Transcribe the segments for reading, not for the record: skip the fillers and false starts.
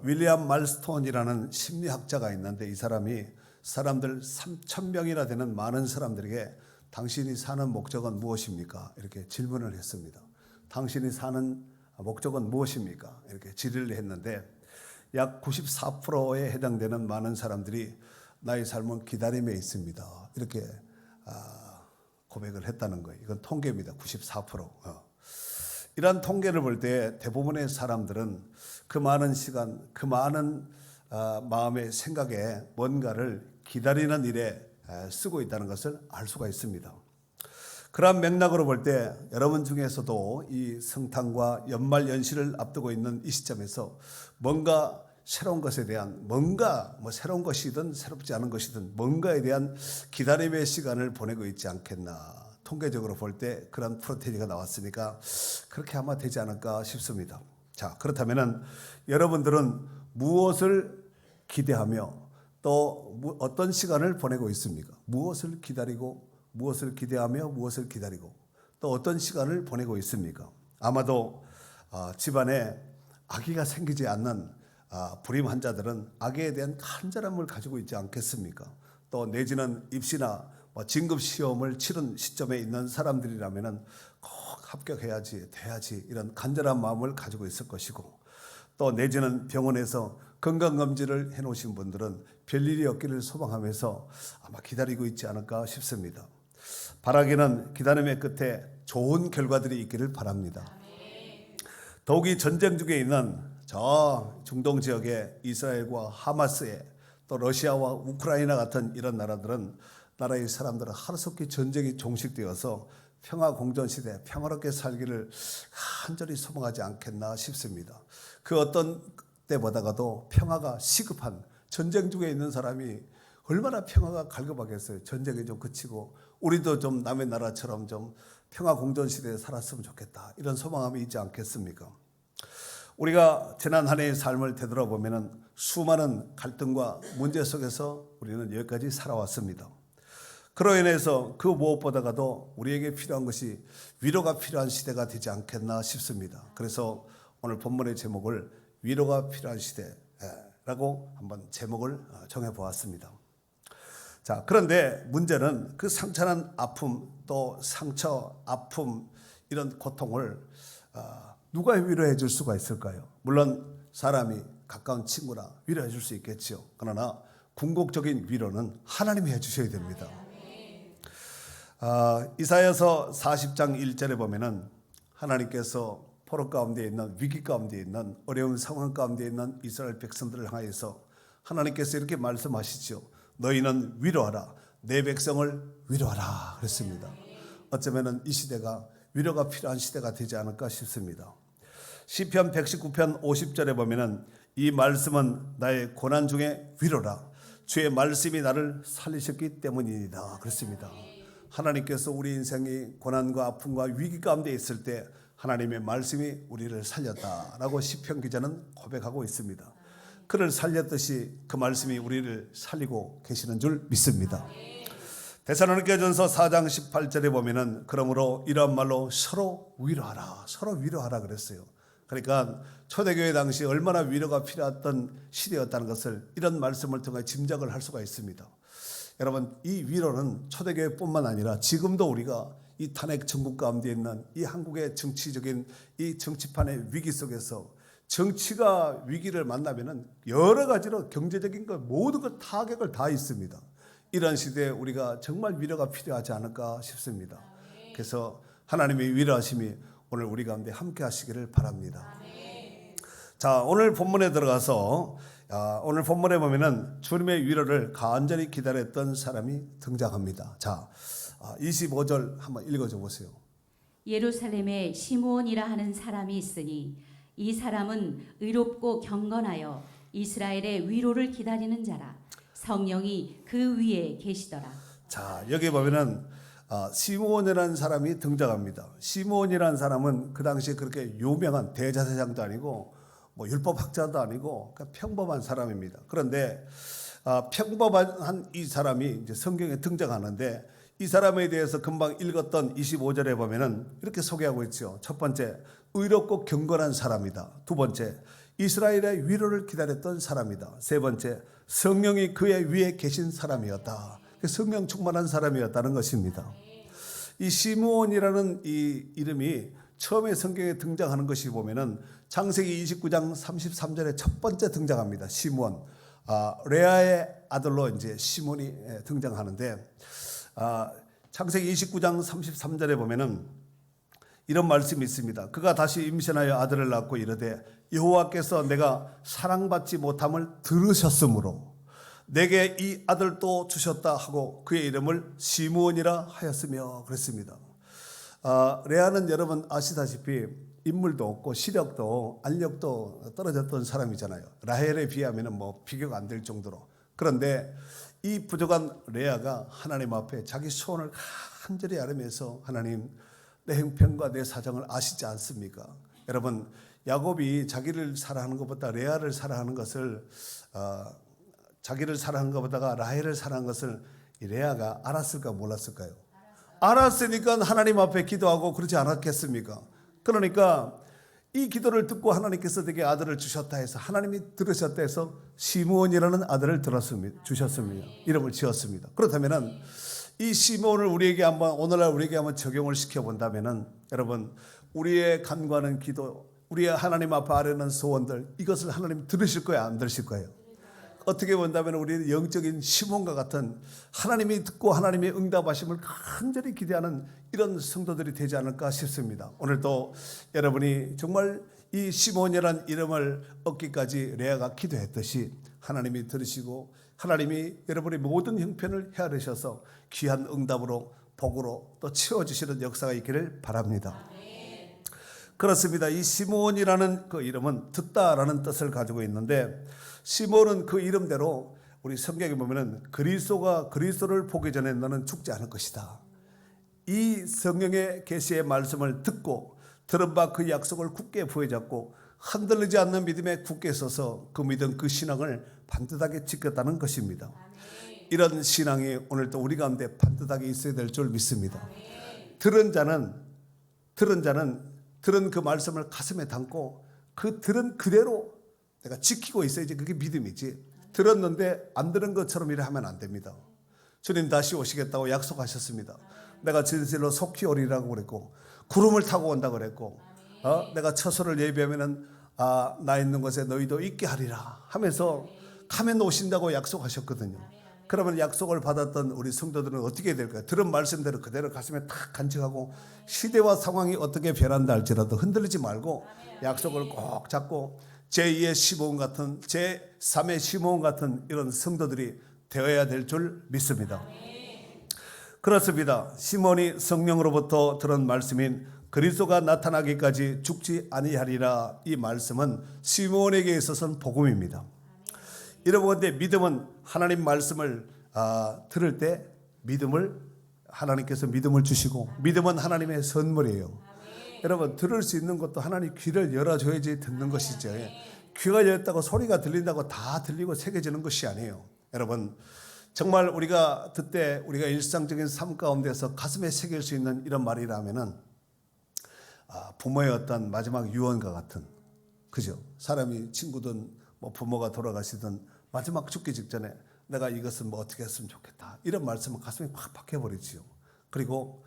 윌리엄 말스톤이라는 심리학자가 있는데 이 사람이 사람들 3,000명이나 되는 많은 사람들에게 당신이 사는 목적은 무엇입니까? 이렇게 질문을 했습니다. 당신이 사는 목적은 무엇입니까? 이렇게 질의를 했는데 약 94%에 해당되는 많은 사람들이 나의 삶은 기다림에 있습니다. 이렇게 고백을 했다는 거예요. 이건 통계입니다. 94%. 이러한 통계를 볼 때 대부분의 사람들은 그 많은 시간, 그 많은 마음의 생각에 뭔가를 기다리는 일에 쓰고 있다는 것을 알 수가 있습니다. 그러한 맥락으로 볼 때 여러분 중에서도 이 성탄과 연말 연시를 앞두고 있는 이 시점에서 뭔가 새로운 것에 대한 뭔가 새로운 것이든 새롭지 않은 것이든 뭔가에 대한 기다림의 시간을 보내고 있지 않겠나. 통계적으로 볼 때 그런 프로테이가 나왔으니까 그렇게 아마 되지 않을까 싶습니다. 자, 그렇다면은 여러분들은 무엇을 기대하며 또 어떤 시간을 보내고 있습니까? 무엇을 기다리고 무엇을 기대하며 무엇을 기다리고 또 어떤 시간을 보내고 있습니까? 아마도 집안에 아기가 생기지 않는 불임 환자들은 아기에 대한 간절함을 가지고 있지 않겠습니까? 또 내지는 입시나 진급 시험을 치른 시점에 있는 사람들이라면은 꼭 합격해야지, 돼야지 이런 간절한 마음을 가지고 있을 것이고 또 내지는 병원에서 건강검진을 해놓으신 분들은 별일이 없기를 소망하면서 아마 기다리고 있지 않을까 싶습니다. 바라기는 기다림의 끝에 좋은 결과들이 있기를 바랍니다. 더욱이 전쟁 중에 있는 저 중동 지역의 이스라엘과 하마스에 또 러시아와 우크라이나 같은 이런 나라들은 나라의 사람들은 하루속히 전쟁이 종식되어서 평화 공존 시대 평화롭게 살기를 간절히 소망하지 않겠나 싶습니다. 그 어떤 때보다가도 평화가 시급한 전쟁 중에 있는 사람이 얼마나 평화가 갈급하겠어요. 전쟁이 좀 그치고 우리도 좀 남의 나라처럼 좀 평화 공존 시대에 살았으면 좋겠다. 이런 소망함이 있지 않겠습니까? 우리가 지난 한 해의 삶을 되돌아보면 수많은 갈등과 문제 속에서 우리는 여기까지 살아왔습니다. 그로 인해서 그 무엇보다도 우리에게 필요한 것이 위로가 필요한 시대가 되지 않겠나 싶습니다. 그래서 오늘 본문의 제목을 위로가 필요한 시대라고 한번 제목을 정해보았습니다. 자, 그런데 문제는 그 상처난 아픔 또 상처, 아픔 이런 고통을 누가 위로해 줄 수가 있을까요? 물론 사람이 가까운 친구나 위로해 줄 수 있겠죠. 그러나 궁극적인 위로는 하나님이 해주셔야 됩니다. 이사야서 40장 1절에 보면은 하나님께서 포로 가운데 있는 위기 가운데 있는 어려운 상황 가운데 있는 이스라엘 백성들을 향해서 하나님께서 이렇게 말씀하시죠. 너희는 위로하라. 내 백성을 위로하라 그랬습니다. 어쩌면은 이 시대가 위로가 필요한 시대가 되지 않을까 싶습니다. 시편 119편 50절에 보면은 이 말씀은 나의 고난 중에 위로라. 주의 말씀이 나를 살리셨기 때문이다 그랬습니다. 하나님께서 우리 인생이 고난과 아픔과 위기 가운데 있을 때 하나님의 말씀이 우리를 살렸다라고 시편 기자는 고백하고 있습니다. 그를 살렸듯이 그 말씀이 우리를 살리고 계시는 줄 믿습니다. 데살로니가전서 4장 18절에 보면은 그러므로 이런 말로 서로 위로하라 그랬어요. 그러니까 초대교회 당시 얼마나 위로가 필요했던 시대였다는 것을 이런 말씀을 통해 짐작을 할 수가 있습니다. 여러분, 이 위로는 초대교회뿐만 아니라 지금도 우리가 이 탄핵 정국 가운데 있는 이 한국의 정치적인 이 정치판의 위기 속에서 정치가 위기를 만나면은 여러 가지로 경제적인 것 모든 것 타격을 다 있습니다. 이런 시대에 우리가 정말 위로가 필요하지 않을까 싶습니다. 그래서 하나님의 위로하심이 오늘 우리 가운데 함께 하시기를 바랍니다. 자, 오늘 본문에 들어가서 오늘 본문에 보면은 주님의 위로를 간절히 기다렸던 사람이 등장합니다. 자, 25절 한번 읽어줘 보세요. 예루살렘에 시므온이라 하는 사람이 있으니 이 사람은 의롭고 경건하여 이스라엘의 위로를 기다리는 자라. 성령이 그 위에 계시더라. 자, 여기 보면은 시므온이라는 사람이 등장합니다. 시므온이라는 사람은 그 당시에 그렇게 유명한 대제사장도 아니고 율법학자도 아니고 평범한 사람입니다. 그런데 평범한 이 사람이 이제 성경에 등장하는데 이 사람에 대해서 금방 읽었던 25절에 보면은 이렇게 소개하고 있죠. 첫 번째, 의롭고 경건한 사람이다. 두 번째, 이스라엘의 위로를 기다렸던 사람이다. 세 번째, 성령이 그의 위에 계신 사람이었다. 성령 충만한 사람이었다는 것입니다. 이 시므온이라는 이 이름이 처음에 성경에 등장하는 것이 보면은 창세기 29장 33절에 첫 번째 등장합니다. 시므온, 레아의 아들로 이제 시몬이 등장하는데, 창세기 29장 33절에 보면은 이런 말씀이 있습니다. 그가 다시 임신하여 아들을 낳고 이르되 여호와께서 내가 사랑받지 못함을 들으셨으므로 내게 이 아들도 주셨다 하고 그의 이름을 시므온이라 하였으며 그랬습니다. 레아는 여러분 아시다시피 인물도 없고 시력도 알력도 떨어졌던 사람이잖아요. 라헬에 비하면 뭐 비교가 안 될 정도로. 그런데 이 부족한 레아가 하나님 앞에 자기 소원을 간절히 아뢰면서 하나님, 내 형편과 내 사정을 아시지 않습니까? 여러분, 야곱이 자기를 사랑하는 것보다 레아를 사랑하는 것을 자기를 사랑하는 것보다가 라헬을 사랑하는 것을 이 레아가 알았을까 몰랐을까요? 알았으니까 하나님 앞에 기도하고 그러지 않았겠습니까? 그러니까 이 기도를 듣고 하나님께서 내게 아들을 주셨다 해서 하나님이 들으셨다 해서 시므온이라는 아들을 주셨습니다. 이름을 지었습니다. 그렇다면은 이 시므온을 우리에게 한번 오늘날 우리에게 한번 적용을 시켜 본다면은 여러분, 우리의 간구하는 기도, 우리의 하나님 앞에 아뢰는 소원들, 이것을 하나님 들으실 거예요, 안 들으실 거예요? 어떻게 본다면 우리는 영적인 시몬과 같은 하나님이 듣고 하나님의 응답하심을 간절히 기대하는 이런 성도들이 되지 않을까 싶습니다. 오늘도 여러분이 정말 이 시몬이라는 이름을 얻기까지 레아가 기도했듯이 하나님이 들으시고 하나님이 여러분의 모든 형편을 헤아리셔서 귀한 응답으로 복으로 또 채워주시는 역사가 있기를 바랍니다. 그렇습니다. 이 시몬이라는 그 이름은 듣다라는 뜻을 가지고 있는데, 시몬은 그 이름대로 우리 성경에 보면은 그리스도를 보기 전에 너는 죽지 않을 것이다. 이 성령의 계시의 말씀을 듣고 들은 바 그 약속을 굳게 부여잡고 흔들리지 않는 믿음에 굳게 서서 그 믿음, 그 신앙을 반듯하게 지켰다는 것입니다. 이런 신앙이 오늘도 우리 가운데 반듯하게 있어야 될 줄 믿습니다. 들은 그 말씀을 가슴에 담고 그 들은 그대로 내가 지키고 있어야지 그게 믿음이지. 들었는데 안 들은 것처럼 이래 하면 안 됩니다. 주님 다시 오시겠다고 약속하셨습니다. 내가 진실로 속히 오리라고 그랬고 구름을 타고 온다고 그랬고 내가 처소를 예비하면은 나 있는 곳에 너희도 있게 하리라 하면서 가면 오신다고 약속하셨거든요. 그러면 약속을 받았던 우리 성도들은 어떻게 될까요? 들은 말씀대로 그대로 가슴에 탁 간직하고 시대와 상황이 어떻게 변한다 할지라도 흔들리지 말고 약속을 꼭 잡고 제2의 시몬 같은 제3의 시몬 같은 이런 성도들이 되어야 될 줄 믿습니다. 그렇습니다. 시몬이 성령으로부터 들은 말씀인 그리스도가 나타나기까지 죽지 아니하리라, 이 말씀은 시몬에게 있어서는 복음입니다. 여러분들 믿음은 하나님 말씀을 들을 때 하나님께서 믿음을 주시고 믿음은 하나님의 선물이에요. 여러분, 들을 수 있는 것도 하나님 귀를 열어줘야지 듣는 것이죠. 귀가 열렸다고 소리가 들린다고 다 들리고 새겨지는 것이 아니에요. 여러분, 정말 우리가 듣되 우리가 일상적인 삶 가운데서 가슴에 새길 수 있는 이런 말이라면은 부모의 어떤 마지막 유언과 같은, 그죠? 사람이 친구든 뭐 부모가 돌아가시든 마지막 죽기 직전에 내가 이것은 뭐 어떻게 했으면 좋겠다, 이런 말씀은 가슴에 확 박혀버리지요. 그리고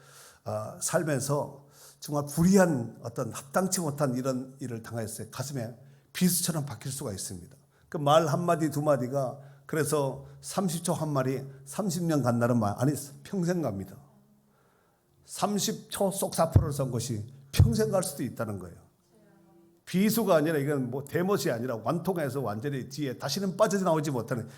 살면서 정말 불의한 어떤 합당치 못한 이런 일을 당했어요. 가슴에 비수처럼 박힐 수가 있습니다. 그 말 한마디 두마디가 그래서 30초 한 말이 30년 간다는 말, 아니 평생 갑니다. 30초 쏙사포를 쏜 것이 평생 갈 수도 있다는 거예요. 비수가 아니라 이건 뭐 대못이 아니라 완통해서 완전히 뒤에 다시는 빠져나오지 못하는,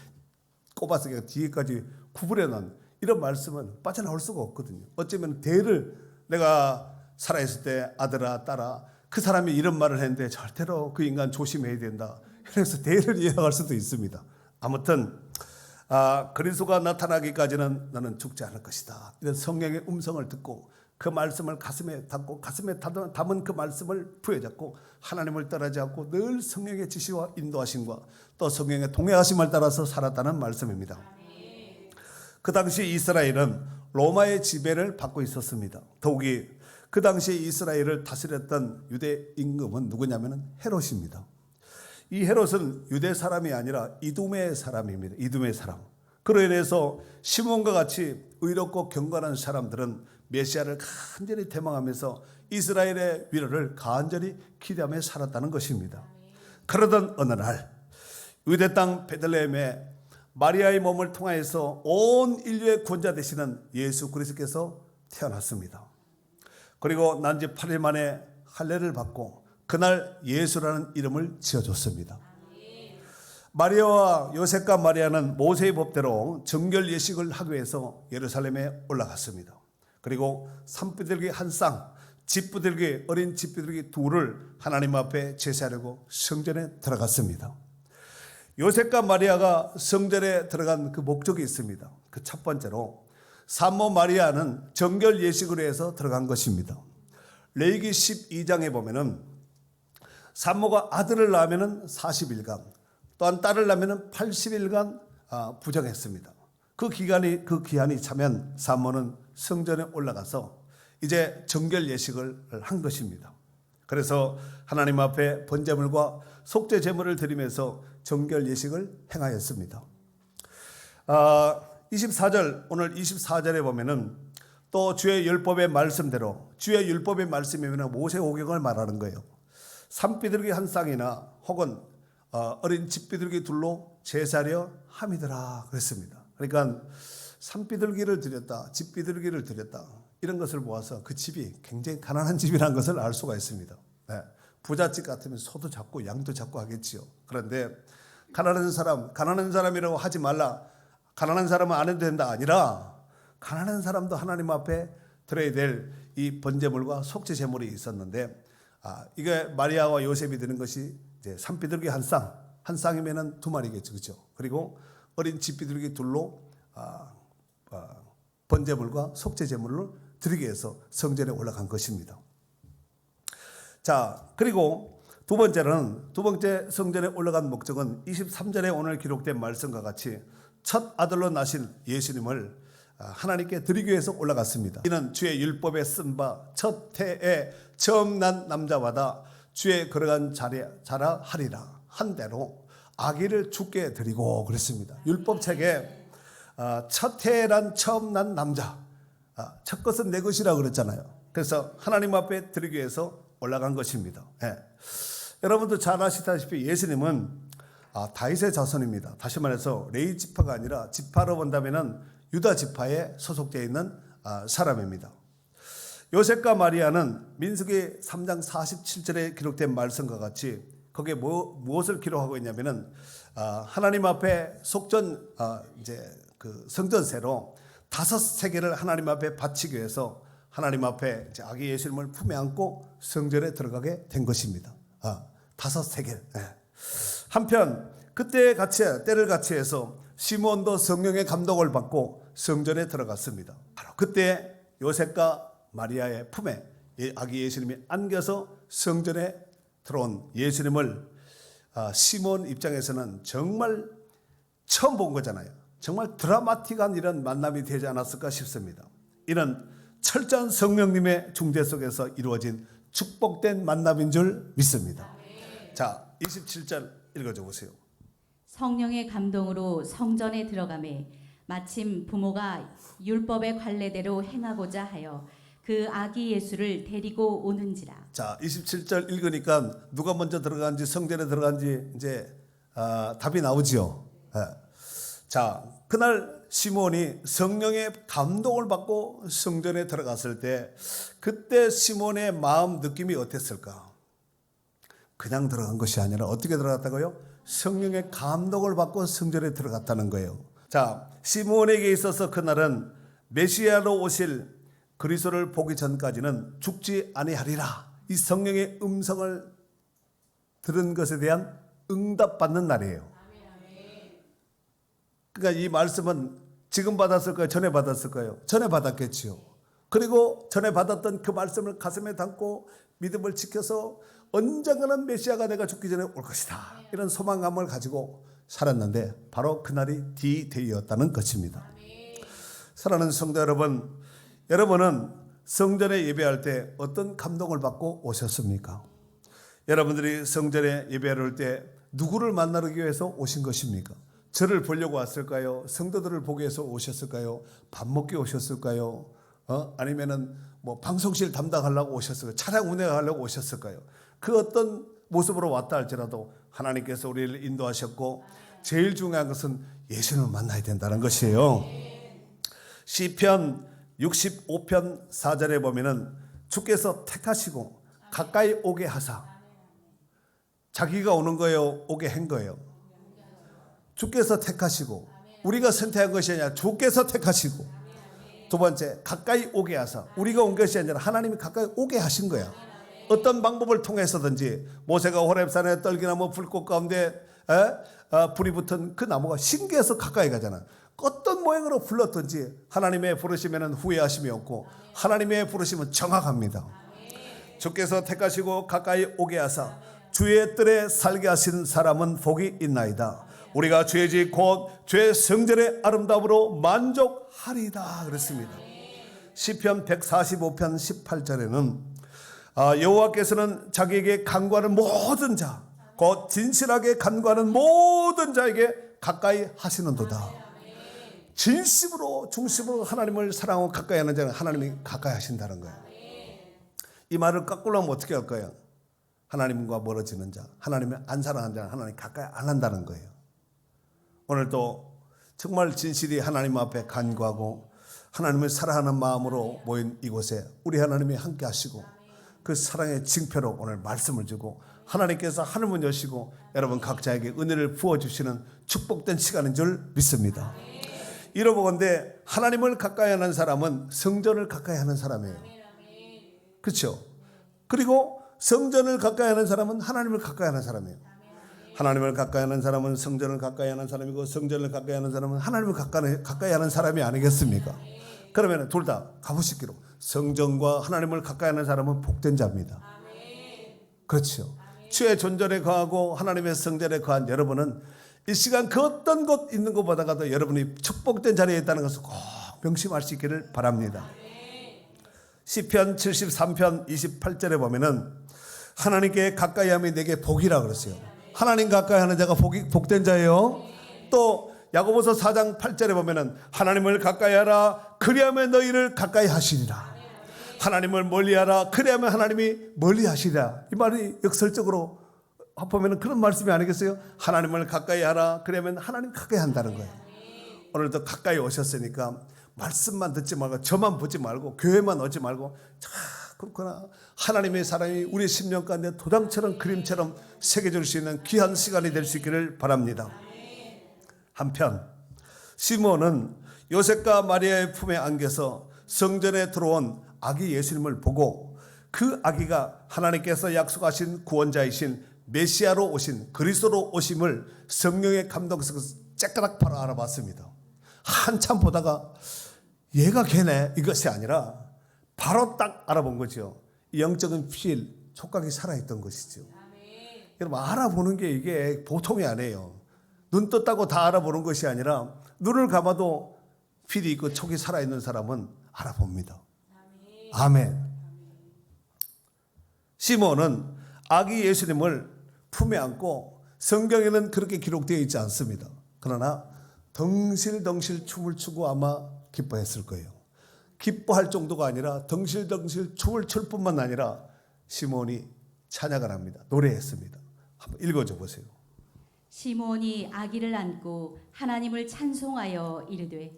꼽아서 뒤에까지 구부려놓은 이런 말씀은 빠져나올 수가 없거든요. 어쩌면 대를 내가 살아있을 때 아들아 딸아 그 사람이 이런 말을 했는데 절대로 그 인간 조심해야 된다, 그래서 대를 이어갈 수도 있습니다. 아무튼 그리스도가 나타나기까지는 너는 죽지 않을 것이다, 이런 성령의 음성을 듣고 그 말씀을 가슴에 담고 가슴에 담은 그 말씀을 부여잡고 하나님을 따르지 않고 늘 성령의 지시와 인도하심과 또 성령의 동행하심을 따라서 살았다는 말씀입니다. 그 당시 이스라엘은 로마의 지배를 받고 있었습니다. 더욱이 그 당시 이스라엘을 다스렸던 유대 임금은 누구냐면 헤롯입니다. 이 헤롯은 유대 사람이 아니라 이두메의 사람입니다. 이두메의 사람. 그로 인해서 시몬과 같이 의롭고 경건한 사람들은 메시아를 간절히 대망하면서 이스라엘의 위로를 간절히 기대하며 살았다는 것입니다. 그러던 어느 날 유대 땅 베들레헴에 마리아의 몸을 통하여서 온 인류의 구원자 되시는 예수 그리스도께서 태어났습니다. 그리고 난 지 8일 만에 할례를 받고 그날 예수라는 이름을 지어줬습니다. 마리아와 요셉과 마리아는 모세의 법대로 정결 예식을 하기 위해서 예루살렘에 올라갔습니다. 그리고 산비둘기 한 쌍, 집비둘기, 어린 집비둘기 둘을 하나님 앞에 제사하려고 성전에 들어갔습니다. 요셉과 마리아가 성전에 들어간 그 목적이 있습니다. 그 첫 번째로 산모 마리아는 정결 예식으로 해서 들어간 것입니다. 레위기 12장에 보면은 산모가 아들을 낳으면은 40일간, 또한 딸을 낳으면은 80일간 부정했습니다. 그 기한이 차면 산모는 성전에 올라가서 이제 정결 예식을 한 것입니다. 그래서 하나님 앞에 번제물과 속죄 제물을 드리면서 정결 예식을 행하였습니다. 24절, 오늘 24절에 보면은 또 주의 율법의 말씀대로, 주의 율법의 말씀이면 모세 오경을 말하는 거예요. 산비둘기 한 쌍이나 혹은 어린 집비둘기 둘로 제사려 함이더라 그랬습니다. 그러니까 산비둘기를 드렸다, 집비둘기를 드렸다, 이런 것을 보아서 그 집이 굉장히 가난한 집이라는 것을 알 수가 있습니다. 네. 부잣집 같으면 소도 잡고 양도 잡고 하겠지요. 그런데 가난한 사람이라고 하지 말라, 가난한 사람은 안 해도 된다 아니라 가난한 사람도 하나님 앞에 드려야 될 이 번제물과 속죄 제물이 있었는데, 이게 마리아와 요셉이 드는 것이 이제 산비둘기 한 쌍이면은 2마리겠죠, 그렇죠? 그리고 어린 집비둘기 둘로 번제물과 속죄 제물을 드리기 위해서 성전에 올라간 것입니다. 자, 그리고 두 번째 성전에 올라간 목적은 23절에 오늘 기록된 말씀과 같이 첫 아들로 나신 예수님을 하나님께 드리기 위해서 올라갔습니다. 이는 주의 율법에 쓴 바 첫 해에 처음 난 남자마다 주의 걸어간 자라 하리라 한 대로 아기를 주께 드리고 그랬습니다. 율법책에 첫 해란 처음 난 남자, 첫 것은 내 것이라고 그랬잖아요. 그래서 하나님 앞에 드리기 위해서 올라간 것입니다. 예. 여러분도 잘 아시다시피 예수님은 다윗의 자손입니다. 다시 말해서 레위 지파가 아니라 지파로 본다면은 유다 지파에 소속되어 있는 사람입니다. 요셉과 마리아는 민수기 3장 47절에 기록된 말씀과 같이 거기에 무엇을 기록하고 있냐면은 하나님 앞에 이제 그 성전세로 5세겔을 하나님 앞에 바치기 위해서 하나님 앞에 이제 아기 예수님을 품에 안고 성전에 들어가게 된 것입니다. 5세겔. 한편 그때 때를 같이 해서 시몬도 성령의 감동을 받고 성전에 들어갔습니다. 바로 그때 요셉과 마리아의 품에 아기 예수님이 안겨서 성전에 들어온 예수님을 시몬 입장에서는 정말 처음 본 거잖아요. 정말 드라마틱한 이런 만남이 되지 않았을까 싶습니다. 이는 철저한 성령님의 중재 속에서 이루어진 축복된 만남인 줄 믿습니다. 자, 27절 읽어줘 보세요. 성령의 감동으로 성전에 들어가매 마침 부모가 율법의 관례대로 행하고자 하여 그 아기 예수를 데리고 오는지라. 자, 27절 읽으니까 누가 먼저 들어간지 성전에 들어간지 이제 답이 나오지요. 자, 그날 시몬이 성령의 감동을 받고 성전에 들어갔을 때 그때 시몬의 마음 느낌이 어땠을까? 그냥 들어간 것이 아니라 어떻게 들어갔다고요? 성령의 감동을 받고 성전에 들어갔다는 거예요. 자, 시몬에게 있어서 그날은 메시아로 오실 그리스도를 보기 전까지는 죽지 아니하리라, 이 성령의 음성을 들은 것에 대한 응답받는 날이에요. 그러니까 이 말씀은 지금 받았을까요? 전에 받았을까요? 전에 받았겠지요. 그리고 전에 받았던 그 말씀을 가슴에 담고 믿음을 지켜서 언젠가는 메시아가 내가 죽기 전에 올 것이다, 이런 소망감을 가지고 살았는데 바로 그날이 D-Day였다는 것입니다. 사랑하는 성도 여러분, 여러분은 성전에 예배할 때 어떤 감동을 받고 오셨습니까? 여러분들이 성전에 예배할 때 누구를 만나기 위해서 오신 것입니까? 저를 보려고 왔을까요? 성도들을 보기 위해서 오셨을까요? 밥 먹기 오셨을까요? 아니면은 뭐 방송실 담당하려고 오셨을까요? 차량 운행하려고 오셨을까요? 그 어떤 모습으로 왔다 할지라도 하나님께서 우리를 인도하셨고 제일 중요한 것은 예수님을 만나야 된다는 것이에요. 시편 65편 4절에 보면은 주께서 택하시고 가까이 오게 하사, 자기가 오는 거예요? 오게 한 거예요? 주께서 택하시고, 우리가 선택한 것이 아니라 주께서 택하시고, 두 번째 가까이 오게 하사, 우리가 온 것이 아니라 하나님이 가까이 오게 하신 거야. 어떤 방법을 통해서든지 모세가 호렙산에 떨기나무 불꽃 가운데 불이 붙은 그 나무가 신기해서 가까이 가잖아. 어떤 모양으로 불렀든지 하나님의 부르시면 후회하심이 없고 하나님의 부르심은 정확합니다. 주께서 택하시고 가까이 오게 하사 주의 뜰에 살게 하신 사람은 복이 있나이다. 우리가 주의 집 곧 주의 성전의 아름다움으로 만족하리다 그랬습니다. 시편 145편 18절에는 여호와께서는 자기에게 간구하는 모든 자, 곧 진실하게 간구하는 모든 자에게 가까이 하시는도다. 진심으로 중심으로 하나님을 사랑하고 가까이 하는 자는 하나님이 가까이 하신다는 거예요. 이 말을 거꾸로 하면 어떻게 할까요? 하나님과 멀어지는 자, 하나님을 안 사랑하는 자는 하나님 가까이 안 한다는 거예요. 오늘도 정말 진실이 하나님 앞에 간구하고 하나님을 사랑하는 마음으로 모인 이곳에 우리 하나님이 함께 하시고 그 사랑의 징표로 오늘 말씀을 주고 하나님께서 하늘문 여시고 여러분 각자에게 은혜를 부어주시는 축복된 시간인 줄 믿습니다. 이러보건대 하나님을 가까이 하는 사람은 성전을 가까이 하는 사람이에요. 그렇죠? 그리고 성전을 가까이 하는 사람은 하나님을 가까이 하는 사람이에요. 하나님을 가까이 하는 사람은 성전을 가까이 하는 사람이고 성전을 가까이 하는 사람은 하나님을 가까이 하는 사람이 아니겠습니까? 그러면 둘 다 가보시기로 성전과 하나님을 가까이 하는 사람은 복된 자입니다. 그렇죠? 주의 존전에 거하고 하나님의 성전에 거한 여러분은 이 시간 그 어떤 곳 있는 것보다도 여러분이 축복된 자리에 있다는 것을 꼭 명심할 수 있기를 바랍니다. 시편 73편 28절에 보면은 하나님께 가까이 함이 내게 복이라 그랬어요. 하나님 가까이 하는 자가 복된 자예요. 또 야고보서 4장 8절에 보면은 하나님을 가까이 하라 그리하면 너희를 가까이 하시리라. 하나님을 멀리하라 그리하면 하나님이 멀리하시리라. 이 말이 역설적으로 보면은 그런 말씀이 아니겠어요? 하나님을 가까이 하라 그러면 하나님 가까이 한다는 거예요. 오늘도 가까이 오셨으니까 말씀만 듣지 말고 저만 보지 말고 교회만 오지 말고 그렇구나 하나님의 사랑이 우리 심령 가운데 도장처럼 그림처럼 새겨줄 수 있는 귀한 시간이 될 수 있기를 바랍니다. 한편 시몬은 요셉과 마리아의 품에 안겨서 성전에 들어온 아기 예수님을 보고 그 아기가 하나님께서 약속하신 구원자이신 메시아로 오신 그리스도로 오심을 성령의 감동 속에서 째까닥 바로 알아봤습니다. 한참 보다가 얘가 걔네 이것이 아니라 바로 딱 알아본 거죠. 영적인 필, 촉각이 살아있던 것이죠. 여러분 알아보는 게 이게 보통이 아니에요. 눈 떴다고 다 알아보는 것이 아니라 눈을 감아도 필이 있고 촉이 살아있는 사람은 알아봅니다. 아멘. 시몬은 아기 예수님을 품에 안고 성경에는 그렇게 기록되어 있지 않습니다. 그러나 덩실덩실 춤을 추고 아마 기뻐했을 거예요. 기뻐할 정도가 아니라 덩실덩실 춤을 출 뿐만 아니라 시몬이 찬양을 합니다. 노래했습니다. 한번 읽어줘 보세요. 시몬이 아기를 안고 하나님을 찬송하여 이르되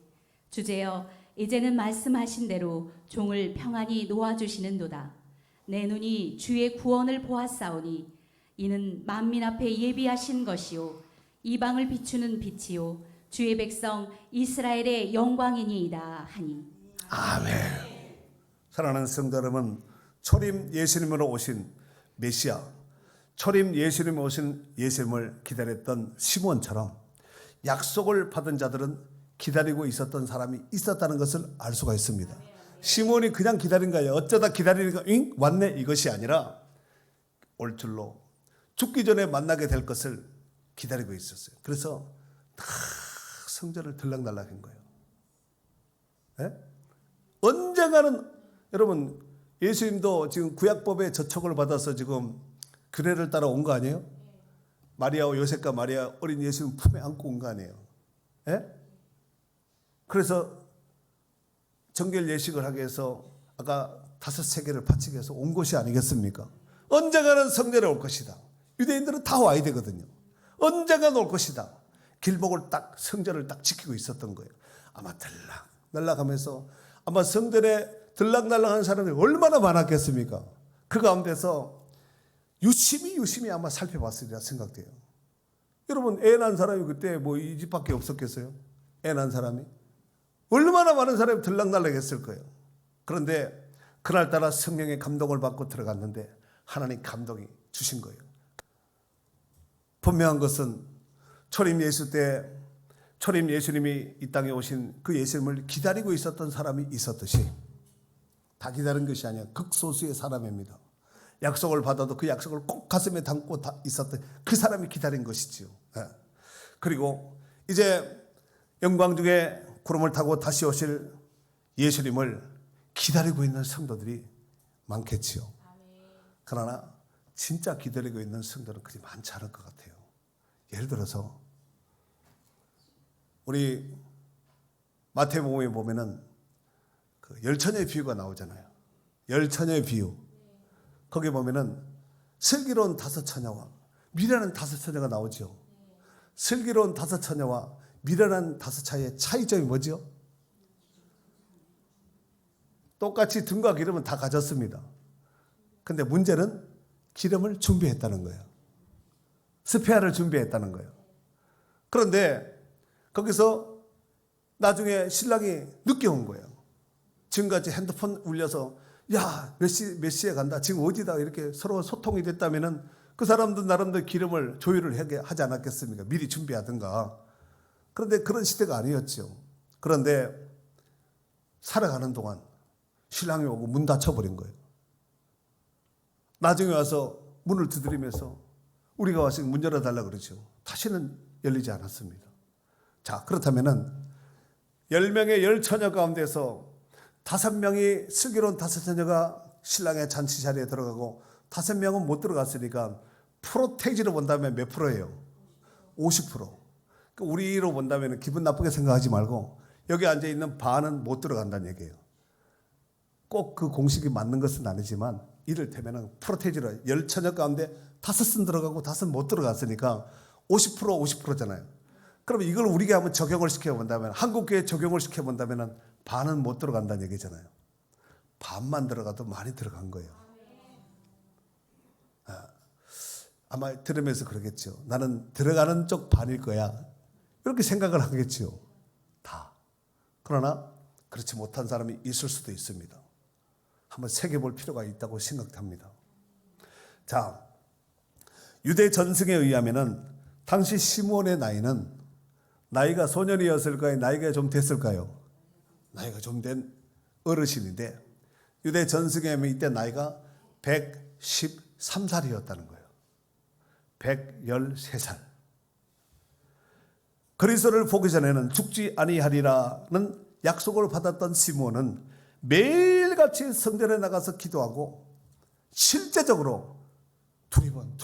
주제여 이제는 말씀하신 대로 종을 평안히 놓아주시는도다. 내 눈이 주의 구원을 보았사오니 이는 만민 앞에 예비하신 것이요 이방을 비추는 빛이요 주의 백성 이스라엘의 영광이니이다 하니. 아멘. 사랑하는 성도 여러분, 초림 예수님으로 오신 메시아, 초림 예수님으로 오신 예수님을 기다렸던 시몬처럼 약속을 받은 자들은 기다리고 있었던 사람이 있었다는 것을 알 수가 있습니다. 시몬이 그냥 기다린 거예요. 어쩌다 기다리니까 왔네 이것이 아니라 올 줄로 죽기 전에 만나게 될 것을 기다리고 있었어요. 그래서 다 성전을 들락날락한 거예요. 네? 언젠가는 여러분 예수님도 지금 구약법의 저촉을 받아서 지금 규례를 따라 온 거 아니에요? 마리아와 요셉과 마리아 어린 예수님 품에 안고 온 거 아니에요. 예? 그래서 정결 예식을 하기 위해서 아까 5세계를 바치기 위해서 온 것이 아니겠습니까? 언젠가는 성전에 올 것이다. 유대인들은 다 와야 되거든요. 언젠가 올 것이다. 길목을 딱 성전을 딱 지키고 있었던 거예요. 아마 들락날락하면서 아마 성전에 들락날락한 사람이 얼마나 많았겠습니까? 그 가운데서 유심히 아마 살펴봤으리라 생각돼요. 여러분, 애 낳은 사람이 그때 뭐 이 집밖에 없었겠어요? 애 낳은 사람이? 얼마나 많은 사람이 들락날락했을 거예요. 그런데 그날따라 성령의 감동을 받고 들어갔는데 하나님 감동이 주신 거예요. 분명한 것은 초림 예수 때 초림 예수님이 이 땅에 오신 그 예수님을 기다리고 있었던 사람이 있었듯이 다 기다린 것이 아니라 극소수의 사람입니다. 약속을 받아도 그 약속을 꼭 가슴에 담고 있었던 그 사람이 기다린 것이지요. 그리고 이제 영광 중에 구름을 타고 다시 오실 예수님을 기다리고 있는 성도들이 많겠지요. 그러나 진짜 기다리고 있는 성도는 그리 많지 않을 것 같아요. 예를 들어서 우리 마태복음에 보면은 그 열처녀의 비유가 나오잖아요. 열처녀의 비유. 거기 보면은 슬기로운 5처녀와 미련한 5처녀가 나오죠. 슬기로운 5처녀와 미련한 5처녀의 차이점이 뭐죠? 똑같이 등과 기름은 다 가졌습니다. 근데 문제는 기름을 준비했다는 거예요. 스페어를 준비했다는 거예요. 그런데 거기서 나중에 신랑이 늦게 온 거예요. 지금까지 핸드폰 울려서 야, 몇 시에 간다. 지금 어디다 이렇게 서로 소통이 됐다면은 그 사람도 나름대로 기름을 조율을 하지 않았겠습니까? 미리 준비하든가. 그런데 그런 시대가 아니었죠. 그런데 살아가는 동안 신랑이 오고 문 닫혀버린 거예요. 나중에 와서 문을 두드리면서 우리가 와서 문 열어달라 그러죠. 다시는 열리지 않았습니다. 자, 그렇다면은 10명의 열처녀 가운데서 5명이 슬기로운 5처녀가 신랑의 잔치 자리에 들어가고 5명은 못 들어갔으니까 프로테이지로 본다면 몇 프로예요? 50%. 우리로 본다면 기분 나쁘게 생각하지 말고 여기 앉아있는 반은 못 들어간다는 얘기예요. 꼭 그 공식이 맞는 것은 아니지만 이를테면 프로테이지로 10처녀 가운데 5은 들어가고 5은 못 들어갔으니까 50%잖아요. 그럼 이걸 우리가 한번 적용을 시켜본다면 한국교회에 적용을 시켜본다면 반은 못 들어간다는 얘기잖아요. 반만 들어가도 많이 들어간 거예요. 아마 들으면서 그러겠죠. 나는 들어가는 쪽 반일 거야. 이렇게 생각을 하겠죠. 다. 그러나 그렇지 못한 사람이 있을 수도 있습니다. 한번 새겨볼 필요가 있다고 생각합니다. 자, 유대 전승에 의하면은 당시 시므온의 나이가 소년이었을까요? 나이가 좀 됐을까요? 나이가 좀 된 어르신인데 유대 전승에 의하면 이때 나이가 113살이었다는 거예요. 113살. 그리스도를 보기 전에는 죽지 아니하리라는 약속을 받았던 시므온은 매일같이 성전에 나가서 기도하고 실제적으로 두리번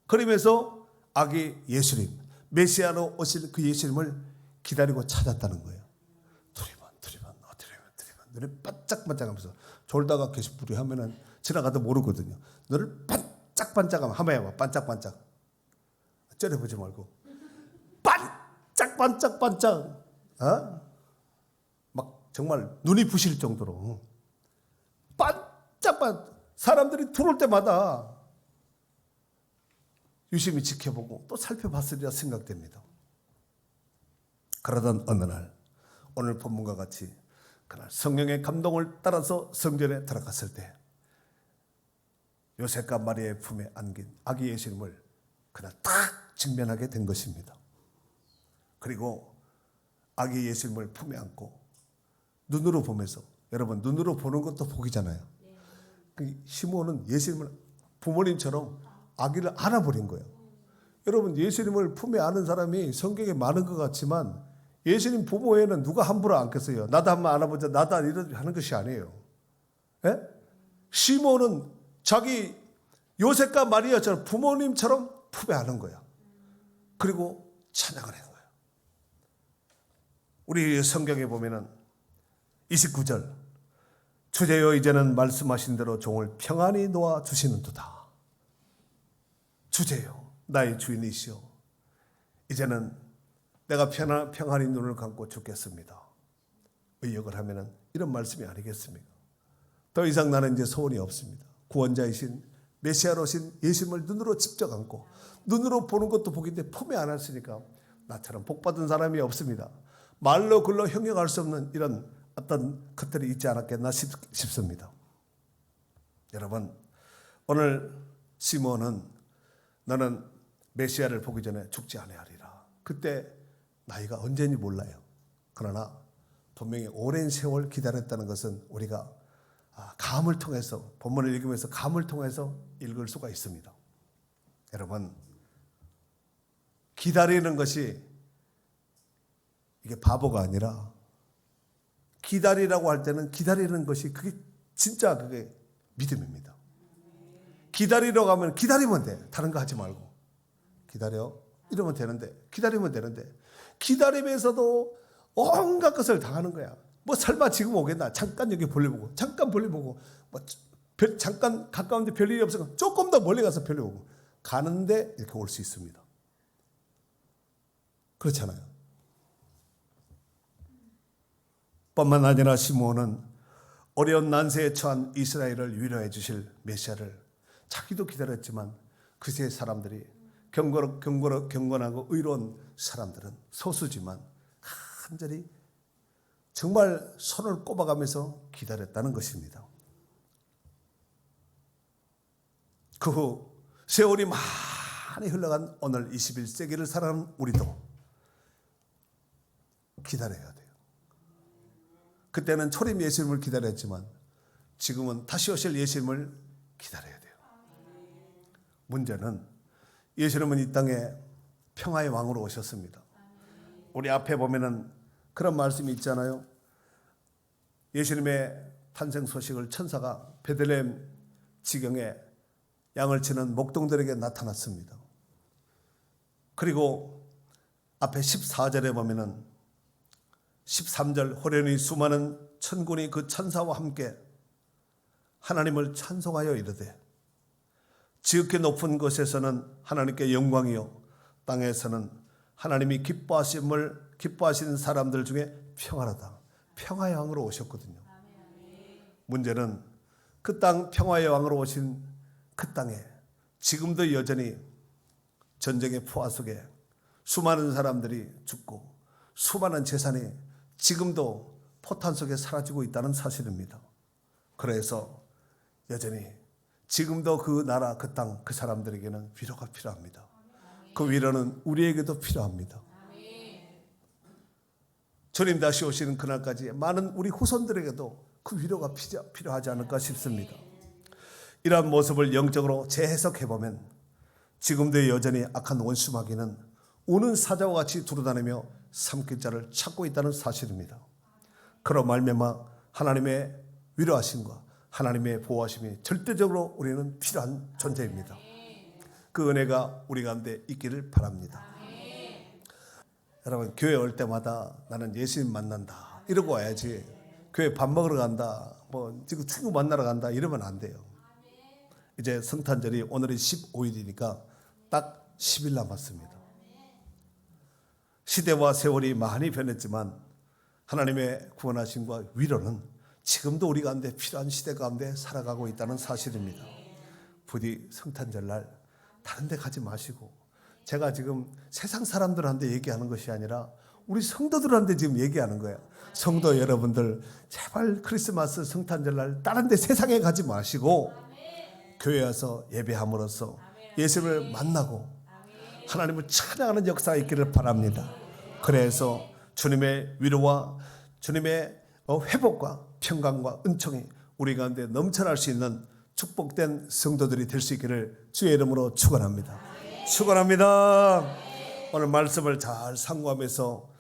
그러면서 아기 예수님, 메시아로 오실 그 예수님을 기다리고 찾았다는 거예요. 두리번 눈을 반짝반짝하면서 졸다가 게시물이 하면은 지나가도 모르거든요. 눈을 반짝반짝하면 한번 해봐. 반짝반짝. 째려보지 말고 반짝반짝. 막 정말 눈이 부실 정도로 반짝반짝. 사람들이 들어올 때마다 유심히 지켜보고 또 살펴봤으리라 생각됩니다. 그러던 어느 날 오늘 본문과 같이 그날 성령의 감동을 따라서 성전에 들어갔을 때 요셉과 마리아의 품에 안긴 아기 예수님을 그날 딱 직면하게 된 것입니다. 그리고 아기 예수님을 품에 안고 눈으로 보면서, 여러분 눈으로 보는 것도 복이잖아요. 시므온은 예수님을 부모님처럼 아기를 안아버린 거예요. 여러분 예수님을 품에 안은 사람이 성경에 많은 것 같지만 예수님 부모에는 누가 함부로 안겠어요? 나도 한번 안아보자, 나도 이러지 하는 것이 아니에요. 예? 시므온은 자기 요셉과 마리아처럼 부모님처럼 품에 안은 거야. 그리고 찬양을 한 거야. 우리 성경에 보면은 29절, 주제여 이제는 말씀하신 대로 종을 평안히 놓아 주시는도다. 주제여, 나의 주인이시여, 이제는 내가 평안히 눈을 감고 죽겠습니다. 의역을 하면은 이런 말씀이 아니겠습니까? 더 이상 나는 이제 소원이 없습니다. 구원자이신 메시아로신 예수님을 눈으로 직접 안고, 눈으로 보는 것도 복인데 품에 안았으니까 나처럼 복받은 사람이 없습니다. 말로 글로 형용할 수 없는 이런 어떤 것들이 있지 않았겠나 싶습니다. 여러분, 오늘 시몬은 너는 메시아를 보기 전에 죽지 아니하리라. 그때 나이가 언제인지 몰라요. 그러나 분명히 오랜 세월 기다렸다는 것은 우리가 감을 통해서, 본문을 읽으면서 감을 통해서 읽을 수가 있습니다. 여러분, 기다리는 것이 이게 바보가 아니라, 기다리라고 할 때는 기다리는 것이 그게 진짜 그게 믿음입니다. 기다리러 가면 기다리면 돼. 다른 거 하지 말고. 기다려. 이러면 되는데, 기다리면 되는데, 기다림에서도 온갖 것을 당하는 거야. 뭐 설마 지금 오겠나? 잠깐 여기 볼일 보고, 잠깐 볼일 보고, 뭐 잠깐 가까운데 별일이 없으면 조금 더 멀리 가서 별일 보고, 가는데 이렇게 올 수 있습니다. 그렇잖아요. 뿐만 아니라 시므온은 어려운 난세에 처한 이스라엘을 위로해 주실 메시아를 자기도 기다렸지만 그새 사람들이 경건하고 의로운 사람들은 소수지만 간절히 정말 손을 꼽아가면서 기다렸다는 것입니다. 그 후 세월이 많이 흘러간 오늘 21세기를 살아가는 우리도 기다려야 돼요. 그때는 초림 예수님을 기다렸지만 지금은 다시 오실 예수님을 기다려야 돼요. 문제는 예수님은 이 땅에 평화의 왕으로 오셨습니다. 우리 앞에 보면은 그런 말씀이 있잖아요. 예수님의 탄생 소식을 천사가 베들레헴 지경에 양을 치는 목동들에게 나타났습니다. 그리고 앞에 14절에 보면은 13절, 호련히 수많은 천군이 그 천사와 함께 하나님을 찬송하여 이르되 지극히 높은 곳에서는 하나님께 영광이요 땅에서는 하나님이 기뻐하시는 사람들 중에 평안하다. 평화의 왕으로 오셨거든요. 문제는 그 땅 평화의 왕으로 오신 그 땅에 지금도 여전히 전쟁의 포화 속에 수많은 사람들이 죽고 수많은 재산이 지금도 포탄 속에 사라지고 있다는 사실입니다. 그래서 여전히 지금도 그 나라, 그 땅, 그 사람들에게는 위로가 필요합니다. 그 위로는 우리에게도 필요합니다. 주님 다시 오시는 그날까지 많은 우리 후손들에게도 그 위로가 필요하지 않을까 싶습니다. 이러한 모습을 영적으로 재해석해보면 지금도 여전히 악한 원수마귀는 우는 사자와 같이 두루다니며 삼킬 자를 찾고 있다는 사실입니다. 그로 말미암아 하나님의 위로하심과 하나님의 보호하심이 절대적으로 우리는 필요한 존재입니다. 그 은혜가 우리 가운데 있기를 바랍니다. 여러분, 교회 올 때마다 나는 예수님 만난다 이러고 와야지, 교회 밥 먹으러 간다, 뭐 지금 친구 만나러 간다 이러면 안 돼요. 이제 성탄절이 오늘이 15일이니까 딱 10일 남았습니다. 시대와 세월이 많이 변했지만 하나님의 구원하심과 위로는 지금도 우리 가운데 필요한 시대 가운데 살아가고 있다는 사실입니다. 부디 성탄절날 다른 데 가지 마시고, 제가 지금 세상 사람들한테 얘기하는 것이 아니라 우리 성도들한테 지금 얘기하는 거예요. 성도 여러분들, 제발 크리스마스 성탄절날 다른 데 세상에 가지 마시고 교회 와서 예배함으로써 예수님을 만나고 하나님을 찬양하는 역사가 있기를 바랍니다. 그래서 주님의 위로와 주님의 회복과 평강과 은총이 우리 가운데 넘쳐날 수 있는 축복된 성도들이 될 수 있기를 주의 이름으로 축원합니다. 축원합니다. 오늘 말씀을 잘 상고하면서